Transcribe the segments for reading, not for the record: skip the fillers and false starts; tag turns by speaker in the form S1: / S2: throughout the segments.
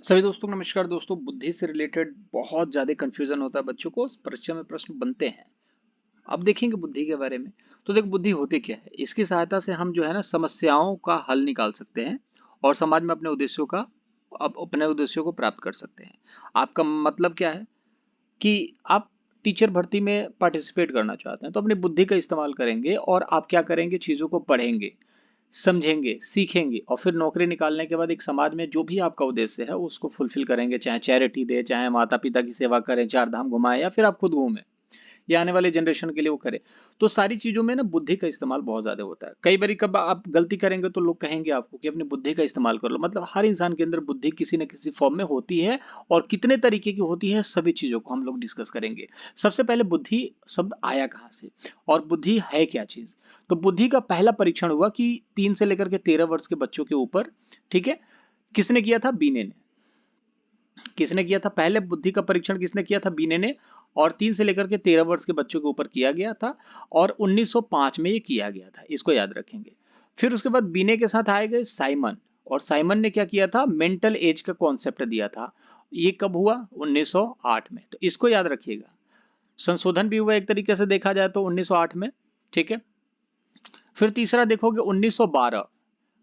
S1: सभी दोस्तों को नमस्कार। दोस्तों, बुद्धि से रिलेटेड बहुत ज्यादा कंफ्यूजन होता है बच्चों को, परीक्षा में प्रश्न बनते हैं। अब देखेंगे बुद्धि के बारे में। तो देखो, बुद्धि होती क्या है। इसकी सहायता से हम जो है ना समस्याओं का हल निकाल सकते हैं और समाज में अपने उद्देश्यों को प्राप्त कर सकते हैं। आपका मतलब क्या है कि आप टीचर भर्ती में पार्टिसिपेट करना चाहते हैं तो अपनी बुद्धि का इस्तेमाल करेंगे और आप क्या करेंगे, चीजों को पढ़ेंगे, समझेंगे, सीखेंगे और फिर नौकरी निकालने के बाद एक समाज में जो भी आपका उद्देश्य है उसको फुलफिल करेंगे। चाहे चैरिटी दे, चाहे माता पिता की सेवा करें, चार धाम घुमाएं, या फिर आप खुद घूमें या आने वाले जनरेशन के लिए वो करे। तो सारी चीजों में ना बुद्धि का इस्तेमाल बहुत ज्यादा होता है। कई बार कब आप गलती करेंगे तो लोग कहेंगे आपको कि अपनी बुद्धि का इस्तेमाल कर लो। मतलब हर इंसान के अंदर बुद्धि किसी न किसी फॉर्म में होती है और कितने तरीके की होती है, सभी चीजों को हम लोग डिस्कस करेंगे। सबसे पहले बुद्धि शब्द आया कहाँ से और बुद्धि है क्या चीज। तो बुद्धि का पहला परीक्षण हुआ कि 3 से लेकर के 13 वर्ष के बच्चों के ऊपर, ठीक है, किसने किया था? बीने ने। किसने किया था? पहले बुद्धि का परीक्षण किसने किया था? बीने ने। और 3 से लेकर के 13 वर्ष के बच्चों के ऊपर किया गया था और 1905 में ये किया गया था। इसको याद रखेंगे। फिर उसके बाद बीने के साथ आए गए साइमन। और साइमन ने क्या किया था? मेंटल एज का कॉन्सेप्ट दिया था। ये कब हुआ? 1908 में। तो इसको याद रखिएगा। संशोधन भी हुआ एक तरीके से देखा जाए तो 1908 में। ठीक है। फिर तीसरा देखोगे 1912,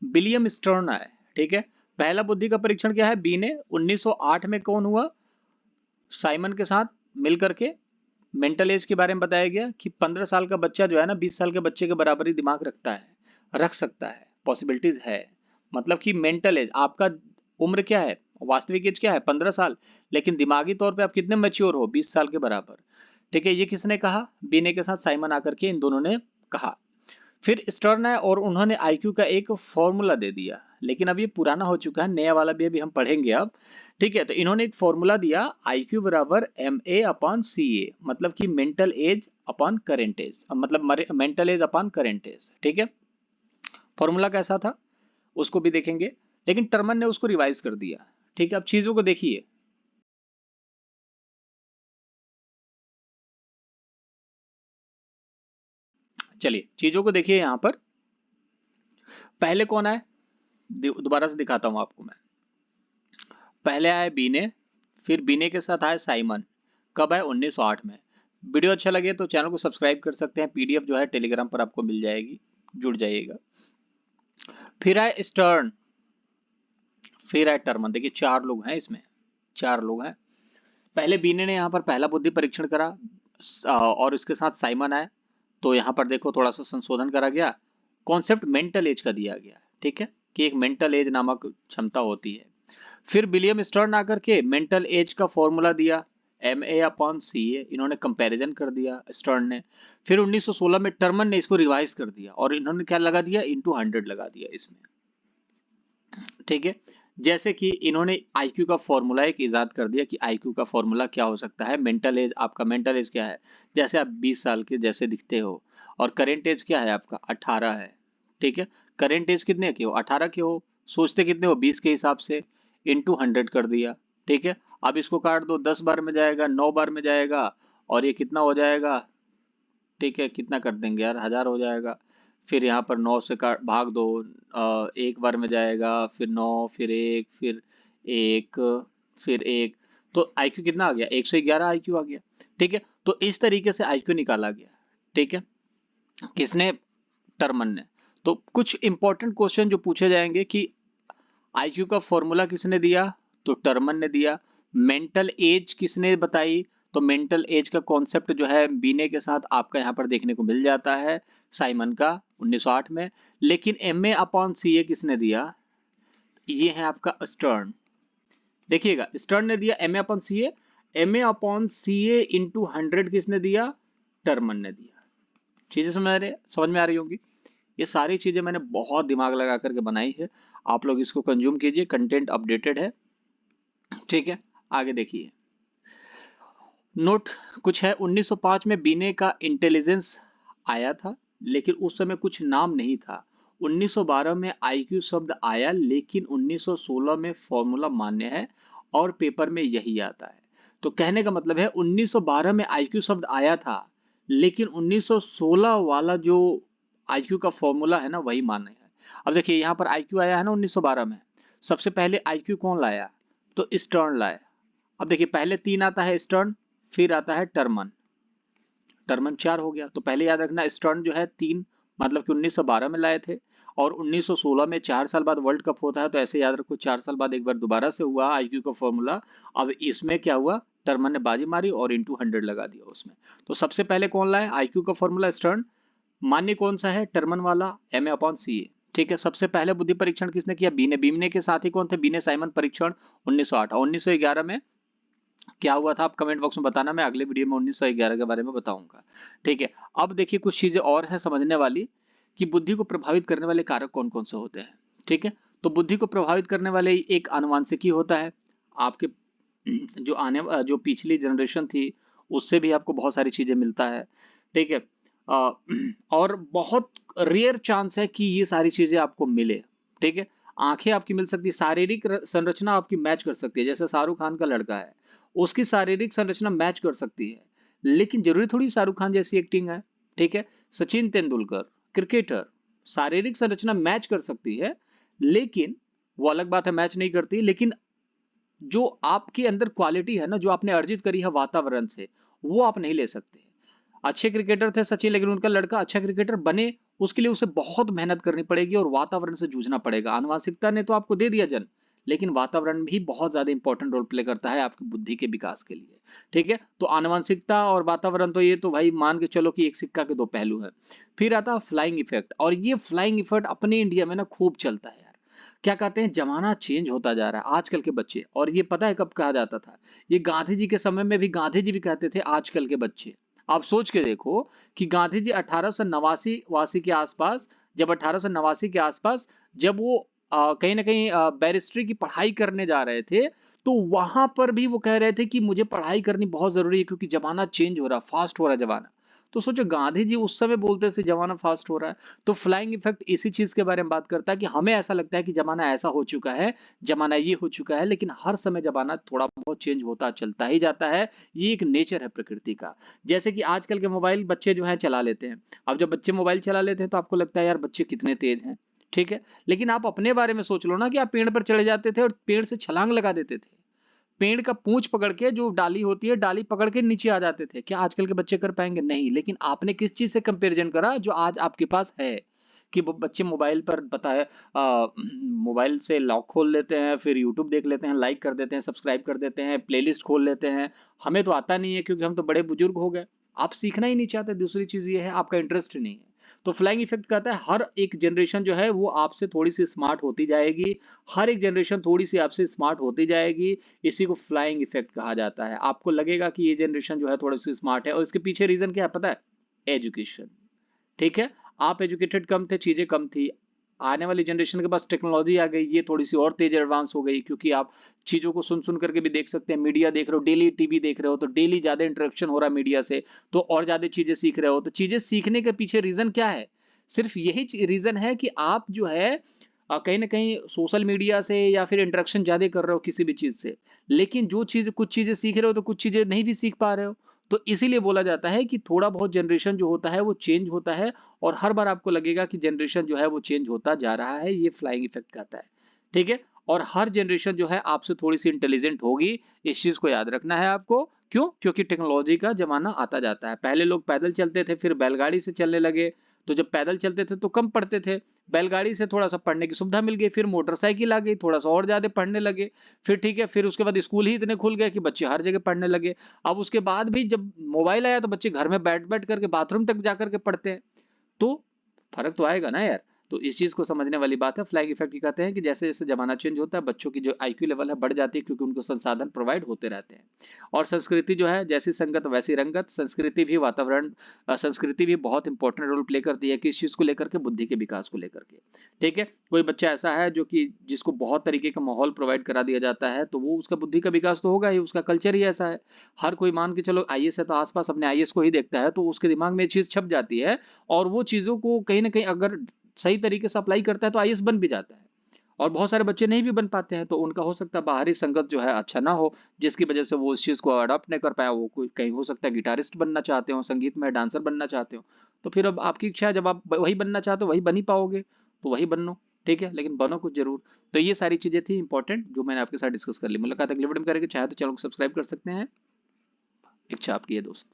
S1: विलियम स्टर्न आए। ठीक है। पहला बुद्धि का परीक्षण क्या है? बी ने। 1908 में कौन हुआ? साइमन के साथ मिलकर के मेंटल एज के बारे में बताया गया कि 15 साल का बच्चा जो है ना 20 साल के बच्चे के बराबर ही दिमाग रखता है, रख सकता है, पॉसिबिलिटीज है। मतलब कि मेंटल एज आपका उम्र क्या है, वास्तविक एज क्या है? 15 साल। लेकिन दिमागी तौर पे आप कितने मैच्योर हो? 20 साल के बराबर। ठीक है। ये किसने कहा? बीने के साथ साइमन आकर के इन दोनों ने कहा। फिर स्टर्न है और उन्होंने आईक्यू का एक फॉर्मूला दे दिया। लेकिन अब ये पुराना हो चुका है, नया वाला भी अभी हम पढ़ेंगे अब। ठीक है। तो इन्होंने एक फॉर्मूला दिया, आईक्यू बराबर MA/CA, मतलब कि mental age upon current age, मतलब mental age upon current age. ठीक है। फॉर्मूला कैसा था उसको भी देखेंगे, लेकिन टर्मन ने उसको रिवाइज कर दिया। ठीक है। अब चीजों को देखिए। चलिए चीजों को देखिए यहां पर। पहले कौन आए? दोबारा से दिखाता हूं आपको मैं। पहले आए बीने, फिर बीने के साथ आए साइमन। कब आए? 1908 में। वीडियो अच्छा लगे तो चैनल को सब्सक्राइब कर सकते हैं। पीडीएफ जो है टेलीग्राम पर आपको मिल जाएगी, जुड़ जाइएगा। फिर आए स्टर्न, फिर आए टर्मन। देखिए 4 लोग हैं इसमें, 4 लोग हैं। पहले बीने ने यहाँ पर पहला बुद्धि परीक्षण करा और इसके साथ साइमन आए। तो यहाँ पर देखो थोड़ा सा संशोधन करा गया, कॉन्सेप्ट मेंटल एज का दिया गया। ठीक है, कि एक मेंटल एज नामक क्षमता होती है। फिर विलियम स्टर्न आकर के मेंटल एज का फॉर्मूला दिया, MA/CA। इन्होंने कंपैरिजन कर दिया स्टर्न ने। फिर 1916 में टर्मन ने इसको रिवाइज कर दिया और इन्होंने क्या लगा दिया? इंटू 100 लगा दिया इसमें। ठीक है। जैसे कि इन्होंने आईक्यू का फॉर्मूला एक इजाद कर दिया कि आईक्यू का फॉर्मूला क्या हो सकता है। मेंटल एज, आपका मेंटल एज क्या है? जैसे आप 20 साल के जैसे दिखते हो। और करेंट एज क्या है आपका? 18 है। ठीक है। करेंट एज कितने के हो? 18 के हो। सोचते कितने हो? 20 के हिसाब से। इंटू 100 कर दिया। ठीक है। अब इसको काट दो, 10 बार में जाएगा, 9 बार में जाएगा और ये कितना हो जाएगा? ठीक है, कितना कर देंगे यार, 1000 हो जाएगा। फिर यहाँ पर 9 से काट भाग दो, एक बार में जाएगा, फिर 9, फिर एक, फिर एक, फिर एक। तो आईक्यू कितना आ गया? 111 आईक्यू आ गया। ठीक है। तो इस तरीके से आईक्यू निकाला गया। ठीक है। किसने? टर्मन ने। तो कुछ इंपॉर्टेंट क्वेश्चन जो पूछे जाएंगे कि आईक्यू का फॉर्मूला किसने दिया? तो टर्मन ने दिया। मेंटल एज किसने बताई? तो मेंटल एज का कॉन्सेप्ट जो है बीने के साथ आपका यहाँ पर देखने को मिल जाता है, साइमन का 1908 में। लेकिन MA/CA किसने दिया? ये है आपका स्टर्न। देखिएगा, स्टर्न ने दिया MA/CA। MA/CA इंटू 100 किसने दिया? टर्मन ने दिया। चीजें समझ में आ रही होंगी। ये सारी चीजें मैंने बहुत दिमाग लगा करके बनाई है। आप लोग इसको कंज्यूम कीजिए, कंटेंट अपडेटेड है। ठीक है। आगे देखिए। नोट कुछ है। 1905 में बीने का इंटेलिजेंस आया था, लेकिन उस समय कुछ नाम नहीं था। 1912 में आईक्यू शब्द आया, लेकिन 1916 में फॉर्मूला मान्य है और पेपर में यही आता है। तो कहने का मतलब है 1912 में आईक्यू शब्द आया था, लेकिन 1916 वाला जो आईक्यू का फॉर्मूला है ना वही मान्य है। अब देखिए यहाँ पर आईक्यू आया है ना 1912 में। सबसे पहले आईक्यू कौन लाया? तो स्टर्न लाए। अब देखिए पहले 3 आता है स्टर्न, फिर आता है टर्मन, टर्मन 4 हो गया। तो पहले याद रखना स्टर्न जो है 3 मतलब कि 1912 में लाए थे, और 1916 में 4 साल बाद वर्ल्ड कप होता है, तो ऐसे याद रखो 4 साल बाद एक बार दोबारा से हुआ आईक्यू का फॉर्मूला। अब इसमें क्या हुआ, टर्मन ने बाजी मारी और इंटू 100 लगा दिया उसमें। तो सबसे पहले कौन लाए आईक्यू का फॉर्मूला, स्टर्न। मान्य कौन सा है, टर्मन वाला, MA/CA। ठीक है, सबसे पहले बुद्धि परीक्षण किसने किया, बी ने। बीने के साथ ही कौन थे, बी ने साइमन परीक्षण 1908। 1911 में क्या हुआ था, आप कमेंट बॉक्स में बताना, मैं अगले वीडियो में 1911 के बारे में बताऊंगा। ठीक है, अब देखिए कुछ चीजें और हैं समझने वाली, कि बुद्धि को प्रभावित करने वाले कारक कौन कौन से होते हैं। ठीक है, तो बुद्धि को प्रभावित करने वाले एक आनुवांशिकी होता है, आपके जो पिछली जनरेशन थी उससे भी आपको बहुत सारी चीजें मिलता है। ठीक है, और बहुत रेयर चांस है कि ये सारी चीजें आपको मिले। ठीक है, आंखें आपकी मिल सकती है, शारीरिक संरचना आपकी मैच कर सकती है, जैसे शाहरुख खान का लड़का है उसकी शारीरिक संरचना मैच कर सकती है, लेकिन जरूरी थोड़ी शाहरुख खान जैसी एक्टिंग है। ठीक है, सचिन तेंदुलकर क्रिकेटर, शारीरिक संरचना मैच कर सकती है, लेकिन वो अलग बात है मैच नहीं करती, लेकिन जो आपके अंदर क्वालिटी है ना, जो आपने अर्जित करी है वातावरण से, वो आप नहीं ले सकते। अच्छे क्रिकेटर थे सचिन, लेकिन उनका लड़का अच्छा क्रिकेटर बने उसके लिए उसे बहुत मेहनत करनी पड़ेगी और वातावरण से जूझना पड़ेगा। आनुवांशिकता ने तो आपको दे दिया जन्म, लेकिन वातावरण भी बहुत ज्यादा इंपॉर्टेंट रोल प्ले करता है आपकी बुद्धि के विकास के लिए। ठीक है, तो आनुवांशिकता और वातावरण तो ये तो भाई मान के चलो कि एक सिक्का के दो पहलू है। फिर आता है फ्लाइंग इफेक्ट, और ये फ्लाइंग इफेक्ट अपने इंडिया में ना खूब चलता है यार। क्या कहते हैं, जमाना चेंज होता जा रहा है आजकल के बच्चे, और ये पता है कब कहा जाता था, ये गांधी जी के समय में भी गांधी जी भी कहते थे आजकल के बच्चे। आप सोच के देखो कि गांधी जी 1889 के आसपास, जब 1889 के आसपास जब वो कहीं ना कहीं बैरिस्ट्री की पढ़ाई करने जा रहे थे, तो वहां पर भी वो कह रहे थे कि मुझे पढ़ाई करनी बहुत जरूरी है क्योंकि जमाना चेंज हो रहा, फास्ट हो रहा जमाना। तो सोचो गांधी जी उस समय बोलते थे जमाना फास्ट हो रहा है। तो फ्लाइंग इफेक्ट इसी चीज के बारे में बात करता है कि हमें ऐसा लगता है कि जमाना ऐसा हो चुका है, जमाना ये हो चुका है, लेकिन हर समय जमाना थोड़ा बहुत चेंज होता चलता ही जाता है। ये एक नेचर है प्रकृति का। जैसे कि आजकल के मोबाइल बच्चे जो है चला लेते हैं। अब जब बच्चे मोबाइल चला लेते हैं तो आपको लगता है यार बच्चे कितने तेज हैं। ठीक है, लेकिन आप अपने बारे में सोच लो ना, कि आप पेड़ पर चढ़े जाते थे और पेड़ से छलांग लगा देते थे, पेड़ का पूंछ पकड़ के, जो डाली होती है डाली पकड़ के नीचे आ जाते थे। क्या आजकल के बच्चे कर पाएंगे, नहीं। लेकिन आपने किस चीज से कंपैरिजन करा, जो आज आपके पास है, कि वो बच्चे मोबाइल पर बताए, मोबाइल से लॉक खोल लेते हैं, फिर यूट्यूब देख लेते हैं, लाइक कर देते हैं, सब्सक्राइब कर देते हैं, प्लेलिस्ट खोल लेते हैं। हमें तो आता नहीं है क्योंकि हम तो बड़े बुजुर्ग हो गए। आप सीखना ही नहीं चाहते, दूसरी चीज ये है आपका इंटरेस्ट नहीं है। तो फ्लाइंग इफेक्ट कहता है हर एक जनरेशन जो है वो आपसे थोड़ी सी स्मार्ट होती जाएगी, हर एक जनरेशन थोड़ी सी आपसे स्मार्ट होती जाएगी। इसी को फ्लाइंग इफेक्ट कहा जाता है। आपको लगेगा कि ये जनरेशन जो है थोड़ी सी स्मार्ट है, और इसके पीछे रीजन क्या है पता है, एजुकेशन। ठीक है, आप एजुकेटेड कम थे, चीजें कम थी, आने वाली जनरेशन के पास टेक्नोलॉजी आ गई, ये थोड़ी सी और तेज एडवांस हो गई, क्योंकि आप चीजों को सुन सुन करके भी देख सकते हैं, मीडिया देख रहे हो, डेली टीवी देख रहे हो, तो डेली ज्यादा इंटरेक्शन हो रहा है मीडिया से, तो और ज्यादा चीजें सीख रहे हो। तो चीजें सीखने के पीछे रीजन क्या है, सिर्फ यही रीजन है कि आप जो है कहीं ना कहीं सोशल मीडिया से या फिर इंटरेक्शन ज्यादा कर रहे हो किसी भी चीज से, लेकिन जो चीज कुछ चीजें सीख रहे हो तो कुछ चीजें नहीं भी सीख पा रहे हो। तो इसीलिए बोला जाता है कि थोड़ा बहुत जनरेशन जो होता है वो चेंज होता है, और हर बार आपको लगेगा कि जनरेशन जो है वो चेंज होता जा रहा है, ये फ्लाइंग इफेक्ट कहता है। ठीक है, और हर जनरेशन जो है आपसे थोड़ी सी इंटेलिजेंट होगी, इस चीज को याद रखना है आपको। क्यों, क्योंकि टेक्नोलॉजी का जमाना आता जाता है। पहले लोग पैदल चलते थे, फिर बैलगाड़ी से चलने लगे, तो जब पैदल चलते थे तो कम पढ़ते थे, बैलगाड़ी से थोड़ा सा पढ़ने की सुविधा मिल गई, फिर मोटरसाइकिल आ गई, थोड़ा सा और ज्यादा पढ़ने लगे। फिर ठीक है, फिर उसके बाद स्कूल ही इतने खुल गए कि बच्चे हर जगह पढ़ने लगे। अब उसके बाद भी जब मोबाइल आया तो बच्चे घर में बैठ बैठ करके बाथरूम तक जा करके पढ़ते हैं। तो फर्क तो आएगा ना यार। तो इस चीज को समझने वाली बात है। फ्लाइंग इफेक्ट कहते हैं कि जैसे जैसे जमाना चेंज होता है बच्चों की जो आईक्यू लेवल है बढ़ जाती है, क्योंकि उनको संसाधन प्रोवाइड होते रहते हैं। और संस्कृति जो है, जैसी संगत वैसी रंगत, संस्कृति भी वातावरण, संस्कृति भी बहुत इंपॉर्टेंट रोल प्ले करती है किस चीज को लेकर के, बुद्धि के विकास को लेकर के। ठीक है, कोई बच्चा ऐसा है जो कि जिसको बहुत तरीके का माहौल प्रोवाइड करा दिया जाता है, तो वो उसका बुद्धि का विकास तो होगा ही, उसका कल्चर ही ऐसा है। हर कोई मान के चलो आईएएस है तो आसपास अपने आईएएस को ही देखता है, तो उसके दिमाग में ये चीज छप जाती है, और वो चीजों को कहीं ना कहीं अगर सही तरीके से अप्लाई करता है तो आईएएस बन भी जाता है। और बहुत सारे बच्चे नहीं भी बन पाते हैं, तो उनका हो सकता है बाहरी संगत जो है अच्छा ना हो, जिसकी वजह से वो उस चीज को अडॉप्ट नहीं कर पाया। वो कोई कहीं हो सकता है गिटारिस्ट बनना चाहते हो, संगीत में डांसर बनना चाहते हो, तो फिर अब आपकी इच्छा है, जब आप वही बनना चाहते हो वही बन ही पाओगे, तो वही बनो। ठीक है, लेकिन बनो कुछ जरूर। तो ये सारी चीजें थी इंपॉर्टेंट जो मैंने आपके साथ डिस्कस कर ली। मुलाकात अगले वीडियो में करेंगे। चाहे तो चैनल को सब्सक्राइब कर सकते हैं। इच्छा आपकी है दोस्त।